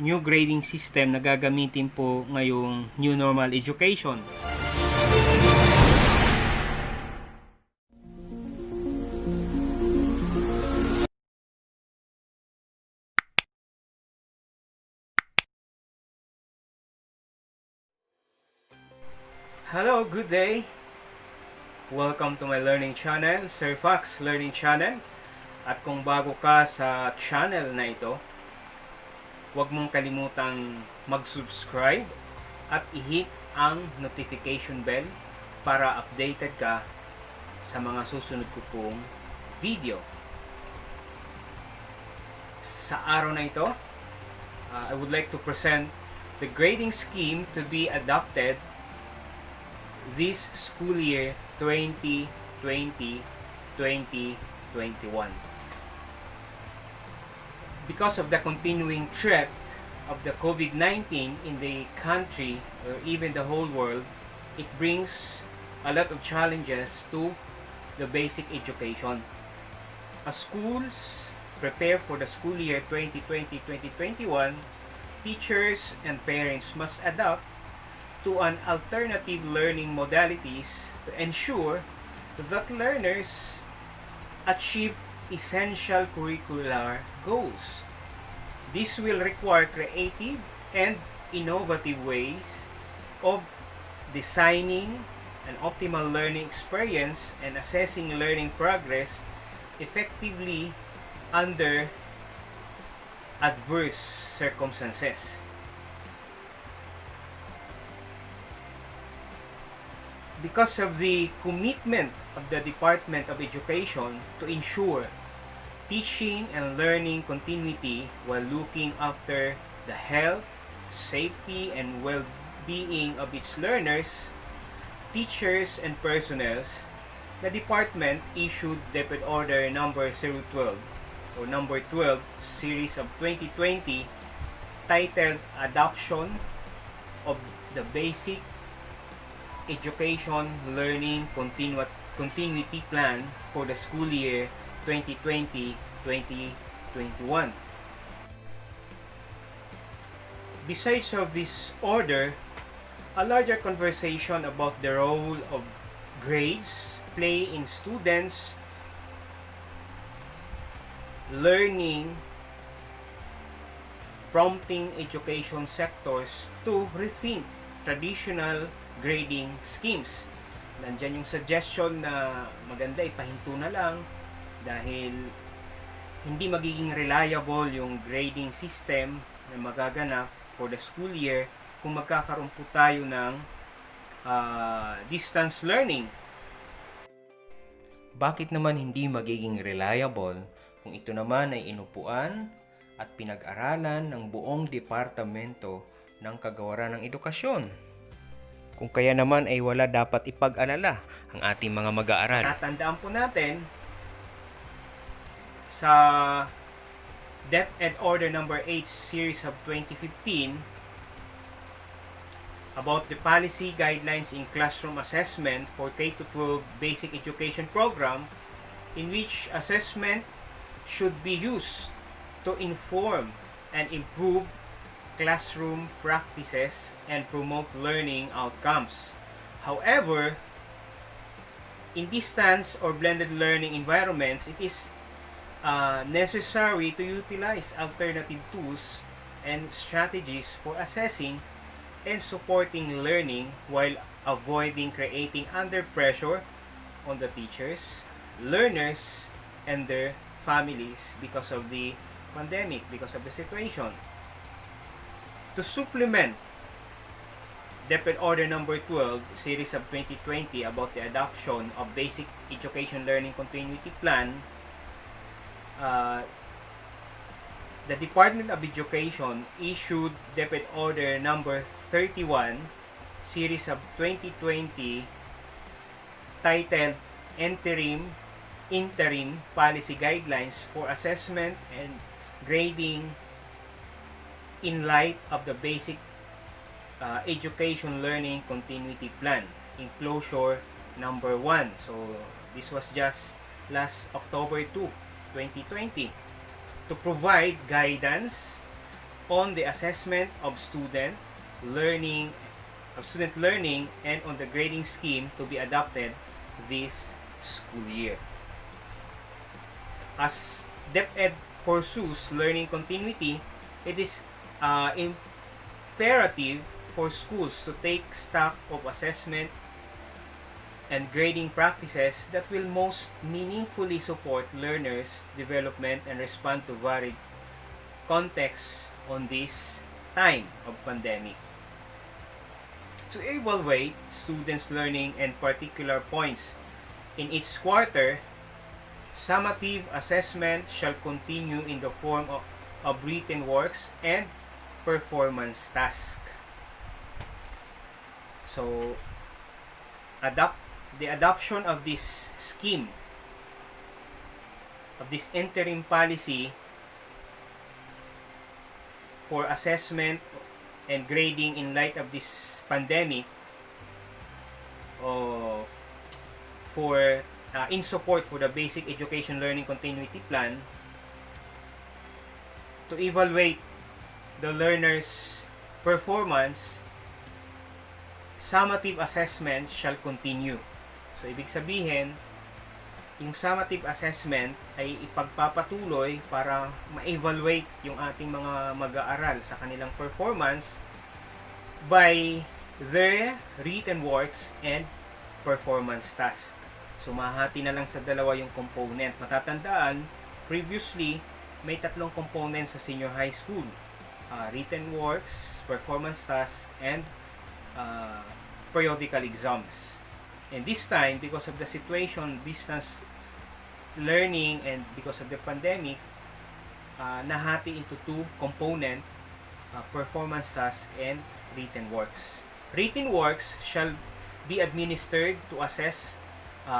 new grading system na gagamitin po ngayong new normal education. Hello, good day! Welcome to my learning channel, Sir Fox Learning Channel. At kung bago ka sa channel na ito, huwag mong kalimutang mag-subscribe at i-hit ang notification bell para updated ka sa mga susunod ko pong video. Sa araw na ito, I would like to present the grading scheme to be adopted this school year 2020-2021. Because of the continuing threat of the COVID-19 in the country or even the whole world, it brings a lot of challenges to the basic education. As schools prepare for the school year 2020-2021, teachers and parents must adapt to an alternative learning modalities to ensure that learners achieve essential curricular goals. This will require creative and innovative ways of designing an optimal learning experience and assessing learning progress effectively under adverse circumstances. Because of the commitment of the Department of Education to ensure teaching and learning continuity while looking after the health, safety, and well-being of its learners, teachers, and personnel, the department issued Deped Order number 012 or number 12 series of 2020 titled Adoption of the Basic Education Learning Continuity Plan for the school year 2020-2021. Besides of this order, a larger conversation about the role of grades play in students' learning, prompting education sectors to rethink traditional grading schemes. Nandyan yung suggestion na maganda ipahinto na lang dahil hindi magiging reliable yung grading system na magaganap for the school year kung magkakaroon po tayo ng distance learning. Bakit naman hindi magiging reliable kung ito naman ay inupuan at pinag-aralan ng buong departamento ng kagawaran ng edukasyon? Kung kaya naman ay wala dapat ipag-alala ang ating mga mag-aaral. Tatandaan po natin sa DepEd Order number 8 series of 2015 about the policy guidelines in classroom assessment for K-12 basic education program, in which assessment should be used to inform and improve classroom practices and promote learning outcomes. However, in distance or blended learning environments, it is necessary to utilize alternative tools and strategies for assessing and supporting learning while avoiding creating under pressure on the teachers, learners, and their families because of the pandemic, because of the situation. To supplement Deped Order number 12 series of 2020 about the adoption of basic education learning continuity plan, the Department of Education issued Deped Order number 31 series of 2020 titled Interim Policy Guidelines for Assessment and Grading in light of the basic education learning continuity plan, enclosure number 1. So this was just last October 2, 2020, to provide guidance on the assessment of student learning and on the grading scheme to be adopted this school year. As DepEd pursues learning continuity, it is imperative for schools to take stock of assessment and grading practices that will most meaningfully support learners' development and respond to varied contexts on this time of pandemic. To evaluate students' learning and particular points in each quarter, summative assessment shall continue in the form of written works and performance tasks. So, the adoption of this scheme, of this interim policy for assessment and grading in light of this pandemic, in support for the Basic Education Learning Continuity Plan, to evaluate the learner's performance, summative assessment shall continue. So, ibig sabihin, yung summative assessment ay ipagpapatuloy para ma-evaluate yung ating mga mag-aaral sa kanilang performance by their written works and performance task. So, mahati na lang sa dalawa yung component. Matatandaan, previously, may 3 components sa senior high school. Written works, performance task, and periodical exams. And this time, because of the situation, distance learning, and because of the pandemic, nahati into 2 components, performance task and written works. Written works shall be administered to assess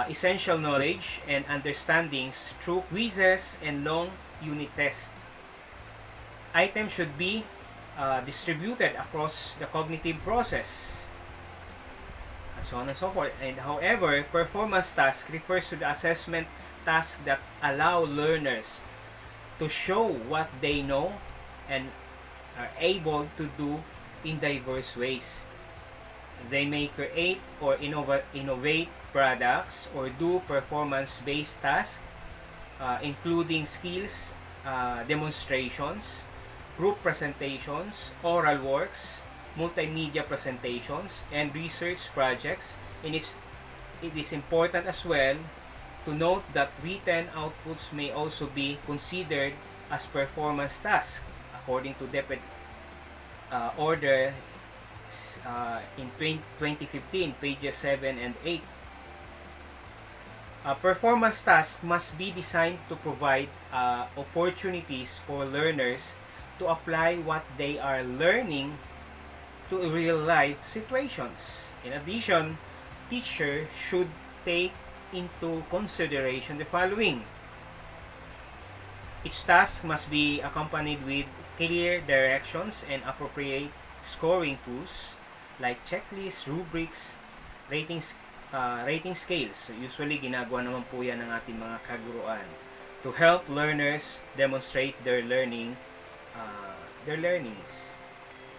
essential knowledge and understandings through quizzes and long unit tests. Items should be distributed across the cognitive process, and so on and so forth. And however, performance task refers to the assessment tasks that allow learners to show what they know and are able to do in diverse ways. They may create or innovate products or do performance-based tasks, including skills, demonstrations, group presentations, oral works, multimedia presentations, and research projects. And it is important as well to note that written outputs may also be considered as performance tasks according to DepEd order in 2015, pages 7 and 8. Performance tasks must be designed to provide opportunities for learners to apply what they are learning to real-life situations. In addition, teacher should take into consideration the following. Each task must be accompanied with clear directions and appropriate scoring tools like checklists, rubrics, rating scales. So usually ginagawa naman po yan ng ating mga kaguruan to help learners demonstrate their learnings.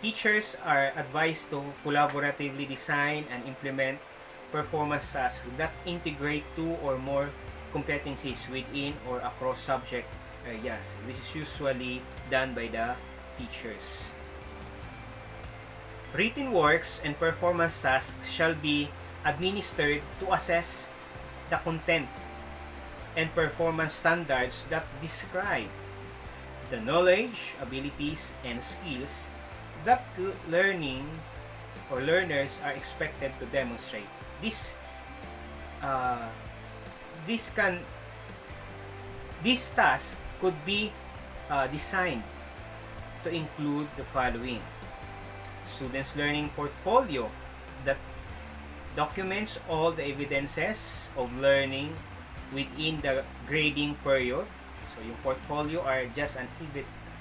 Teachers are advised to collaboratively design and implement performance tasks that integrate 2 or more competencies within or across subject areas. This is usually done by the teachers. Written works and performance tasks shall be administered to assess the content and performance standards that describe the knowledge, abilities, and skills that learners are expected to demonstrate. This task could be designed to include the following: students' learning portfolio that documents all the evidences of learning within the grading period. So, yung portfolio are just an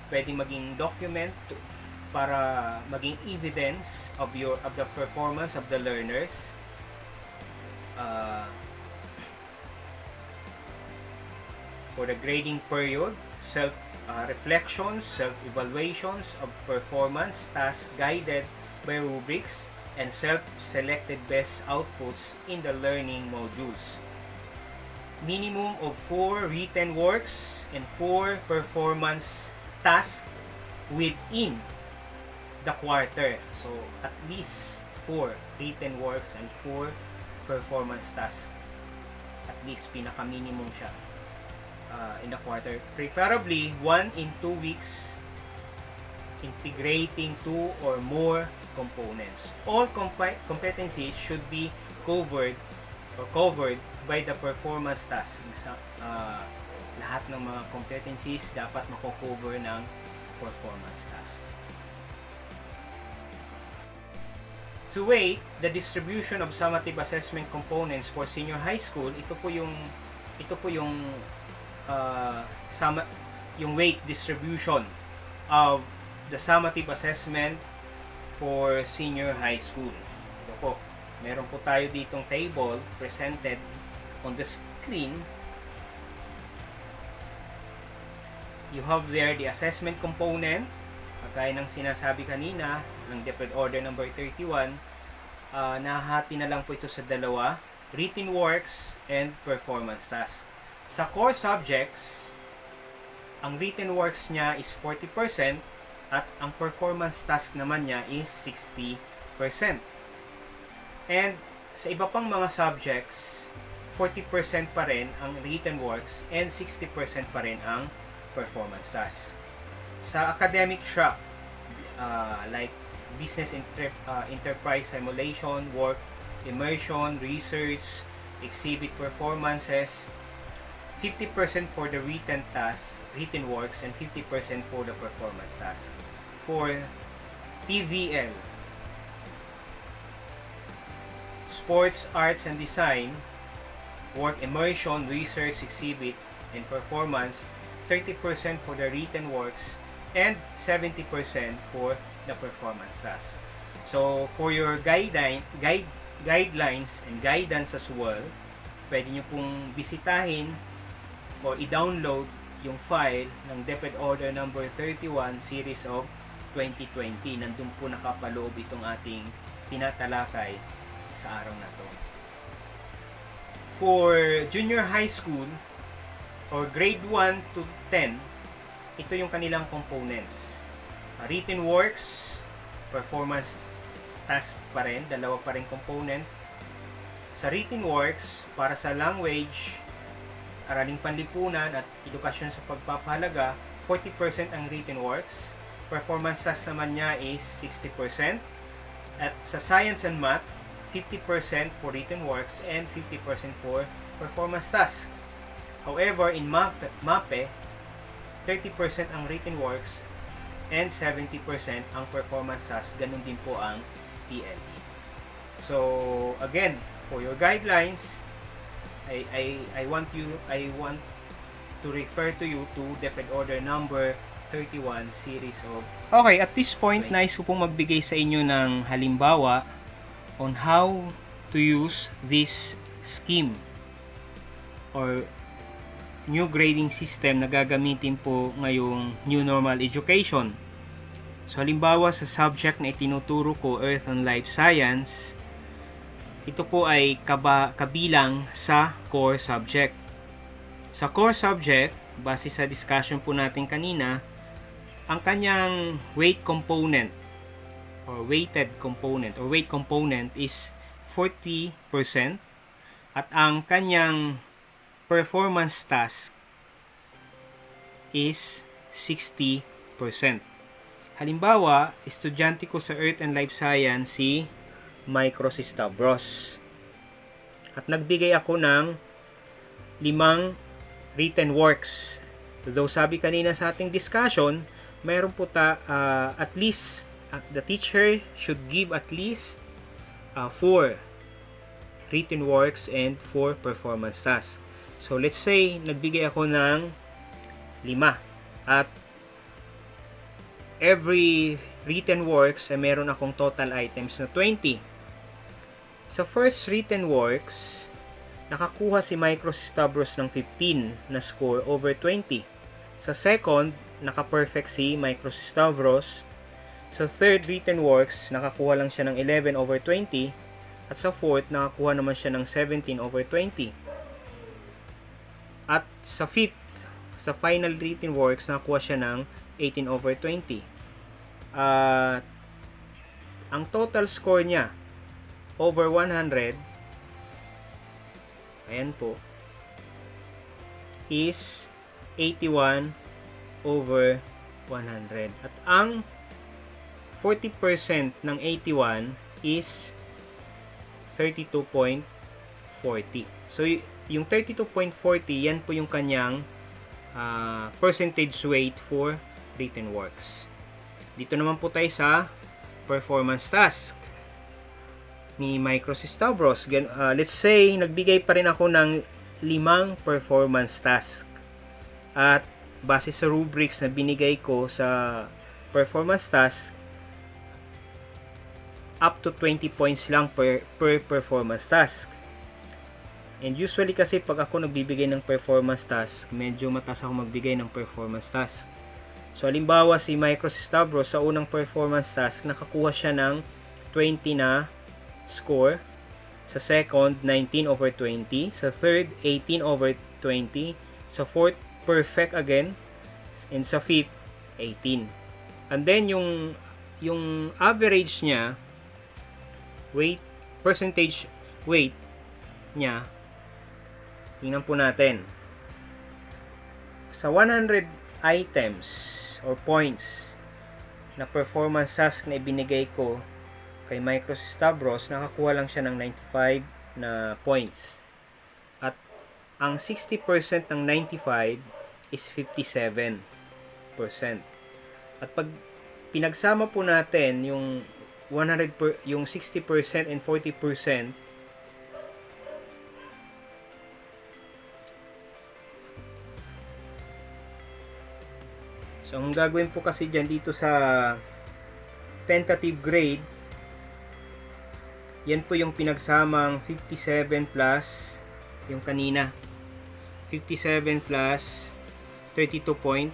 pwedeng maging document para maging evidence of the performance of the learners. For the grading period, reflections, self-evaluations of performance tasks guided by rubrics, and self-selected best outputs in the learning modules. Minimum of 4 written works and 4 performance tasks within the quarter. So, at least 4 written works and 4 performance tasks. At least, pinaka-minimum siya in the quarter. Preferably, 1 in 2 weeks, integrating 2 or more components. All competencies should be covered by the performance task. Lahat ng mga competencies dapat mako-cover ng performance task. To weight the distribution of summative assessment components for senior high school, ito po yung weight distribution of the summative assessment for senior high school. Ito po, meron po tayo ditong table presented on the screen. You have there the assessment component, kagaya ng sinasabi kanina ng DepEd Order number 31. Nahati na lang po ito sa dalawa, written works and performance tasks. Sa core subjects, ang written works niya is 40% at ang performance task naman niya is 60%. And sa iba pang mga subjects, 40% pa rin ang written works and 60% pa rin ang performance task. Sa academic track, like business enterprise simulation, work immersion, research, exhibit performances, 50% for the written tasks, written works, and 50% for the performance task. For TVL, sports, arts, and design, work immersion, research, exhibit, and performance, 30% for the written works, and 70% for the performance task. So, for your guidelines and guidance as well, pwede nyo pong bisitahin o i-download yung file ng DepEd Order number 31 series of 2020. Nandun po nakapaloob itong ating tinatalakay sa araw na to. For junior high school or grade 1 to 10, ito yung kanilang components. Written works, performance task pa rin, dalawa pa rin component. Sa written works, para sa language, araling panlipunan at edukasyon sa pagpapahalaga, 40% ang written works. Performance task naman niya is 60%. At sa science and math, 50% for written works and 50% for performance task. However, in MAPE, 30% ang written works and 70% ang performance task. Ganun din po ang TLE. So, again, for your guidelines, I want to refer to you to DepEd Order number 31 series of. Okay, at this point, nais ko pong magbigay sa inyo ng halimbawa on how to use this scheme or new grading system na gagamitin po ngayong new normal education. So, halimbawa sa subject na itinuturo ko, Earth and Life Science, ito po ay kabilang sa core subject. Sa core subject, base sa discussion po natin kanina, ang kanyang weight component or weight component is 40% at ang kanyang performance task is 60%. Halimbawa, estudyante ko sa Earth and Life Science si Microsis at nagbigay ako ng 5 written works. Though sabi kanina sa ating discussion, mayroon po at least the teacher should give at least 4 written works and 4 performance tasks. So let's say nagbigay ako ng 5 at every written works ay meron akong total items na 20. Sa first written works, nakakuha si Microsis ng 15 na score over 20. Sa second, naka-perfect si Microsis-Stavros. Sa third written works, nakakuha lang siya ng 11/20. At sa fourth, nakakuha naman siya ng 17/20. At sa fifth, sa final written works, nakakuha siya ng 18/20. At ang total score niya over 100, ayan po, is 81/100. At ang 40% ng 81 is 32.40. So, yung 32.40, yan po yung kanyang percentage weight for written works. Dito naman po tayo sa performance task ni Microsis-Stavros. Let's say, nagbigay pa rin ako ng 5 performance task. At base sa rubrics na binigay ko sa performance task, up to 20 points lang per performance task. And usually kasi pag ako nagbibigay ng performance task, medyo mataas ako magbigay ng performance task. So halimbawa si Microsis-Stavros sa unang performance task, nakakuha siya ng 20 na score. Sa second, 19/20. Sa third, 18/20. Sa fourth, perfect again. And sa fifth, 18. And then yung average niya, percentage weight niya, tingnan po natin. Sa 100 items or points na performance task na ibinigay ko kay Microsis-Stavros, nakakuha lang siya ng 95 na points. At ang 60% ng 95 is 57%. At pag pinagsama po natin yung 60% and 40%, so ang gagawin po kasi dyan dito sa tentative grade, yan po yung pinagsamang 57 plus yung kanina, 57 plus 32.40.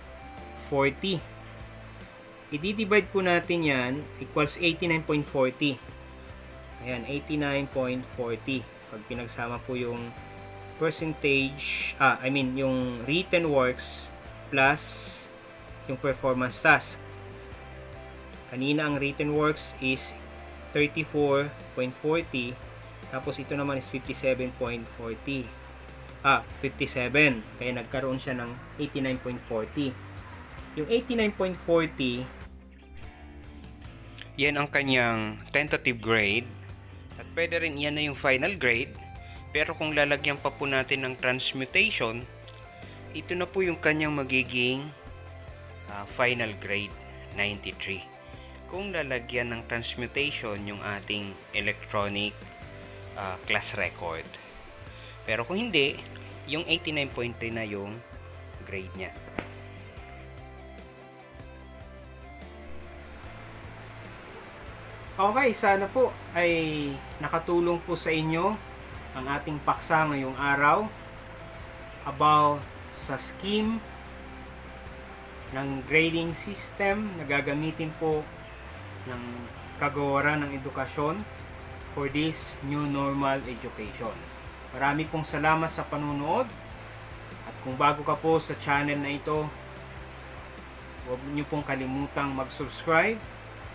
I-divide po natin yan, equals 89.40. Ayan, 89.40. Pag pinagsama po yung percentage, yung written works plus yung performance task. Kanina ang written works is 34.40, tapos ito naman is 57.40. 57. Kaya nagkaroon siya ng 89.40. Yung 89.40, yan ang kanyang tentative grade. At pwede rin yan na yung final grade. Pero kung lalagyan pa po natin ng transmutation, ito na po yung kanyang magiging final grade, 93. Kung lalagyan ng transmutation yung ating electronic class record. Pero kung hindi, yung 89.3 na yung grade niya. Okay, sana po ay nakatulong po sa inyo ang ating paksa ngayong araw about sa scheme ng grading system na gagamitin po ng kagawaran ng edukasyon for this new normal education. Marami pong salamat sa panunood, at kung bago ka po sa channel na ito, huwag niyo pong kalimutang mag-subscribe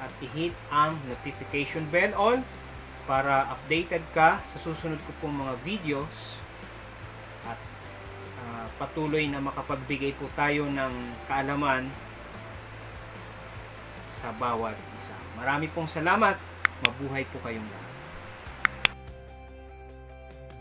at i-hit ang notification bell all para updated ka sa susunod ko pong mga videos, at patuloy na makapagbigay po tayo ng kaalaman sa bawat isa. Marami pong salamat. Mabuhay po kayong lahat.